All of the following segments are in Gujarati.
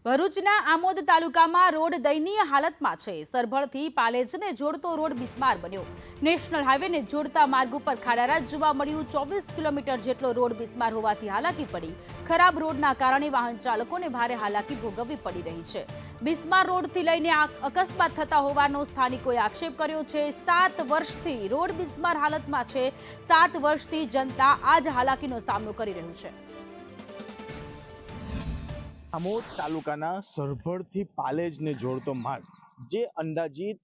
ભરૂચના આમોદ તાલુકામાં રોડ દયનીય હાલતમાં છે। સરભણથી પાલેજને જોડતો રોડ બિસ્માર બન્યો। નેશનલ હાઈવેને જોડતા માર્ગ ઉપર ખાડારાજ જોવા મળ્યું। 24 કિલોમીટર જેટલો રોડ બિસ્માર હોવાથી હાલાકી પડી। ખરાબ રોડના કારણે વાહન ચાલકોને ભારે હાલાકી ભોગવવી પડી રહી છે। બિસ્માર રોડથી લઈને અકસ્માત થતા હોવાનો સ્થાનિકોએ આક્ષેપ કર્યો છે। 7 વર્ષથી રોડ બિસ્માર હાલતમાં છે। 7 વર્ષથી જનતા આ જ હાલાકીનો સામનો કરી રહ્યું છે। આમોદ તાલુકાના સરભડથી પાલેજને જોડતો માર્ગ જે અંદાજિત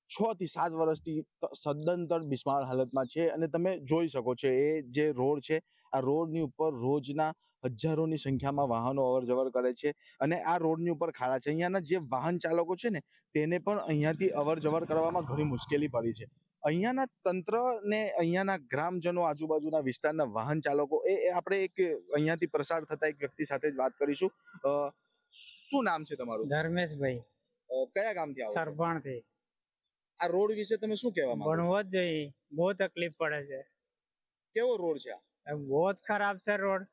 6 થી 7 વર્ષથી સદંતર બિસ્માર હાલતમાં છે અને તમે જોઈ શકો છો એ જે રોડ છે આ રોડની ઉપર રોજના હજારોની સંખ્યામાં વાહનો અવરજવર કરે છે અને આ રોડની ઉપર ખાડા છે। અહીંયાના જે વાહન ચાલકો છે ને તેને પણ અહીંયાથી અવરજવર કરવામાં ઘણી મુશ્કેલી પડી છે। અહીંયાના તંત્ર ને અહીંયાના ગ્રામજનો આજુબાજુના વિસ્તારના વાહન ચાલકો એ આપણે એક અહીંયાથી પ્રસાર થતા એક વ્યક્તિ સાથે જ વાત કરીશું। શું નામ છે તમારું? ધર્મેશભાઈ, કયા ગામથી આવો છો? સરપણથી। આ રોડ વિશે તમે શું કહેવા માંગો છો? ભણવો જ જોઈએ, બહુ તકલીફ પડે છે। કેવો રોડ છે આ? બહુ જ ખરાબ છે રોડ।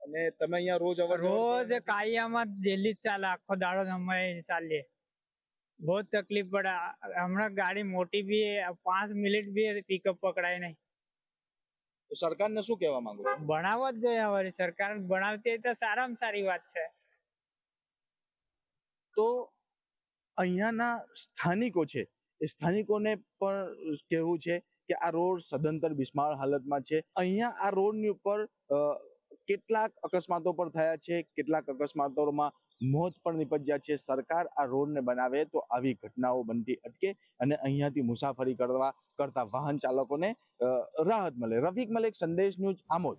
અને તમે અહીંયા રોજ અવર જવર કરો રોજ છો? કાયમ ડેલી જ ચાલે, આખો દાડો અમે ચાલીએ। બહુ જ તકલીફ પડે। હમણાં ગાડી મોટી બી 5 મિનિટ બી પિકઅપ પકડાય નહીં। તો સરકારને શું કહેવા માંગો છો? બનાવવો જ જોઈએ, હવે સરકાર બનાવતી હોય તો સારામાં સારી વાત છે। તો અહીંયાના સ્થાનિકો છે એ સ્થાનિકોને પણ કહેવું છે કે આ રોડ સદંતર બિસ્માર હાલતમાં છે। અહીંયા આ રોડની ઉપર કેટલાક અકસ્માતો પણ થયા છે, કેટલાક અકસ્માતોમાં મોત પણ નિપજ્યા છે। સરકાર આ રોડને બનાવે તો આવી ઘટનાઓ બનતી અટકે અને અહીંયાથી મુસાફરી કરતા વાહન ચાલકોને રાહત મળે। રફીક મલેક, સંદેશ ન્યૂઝ, આમોદ।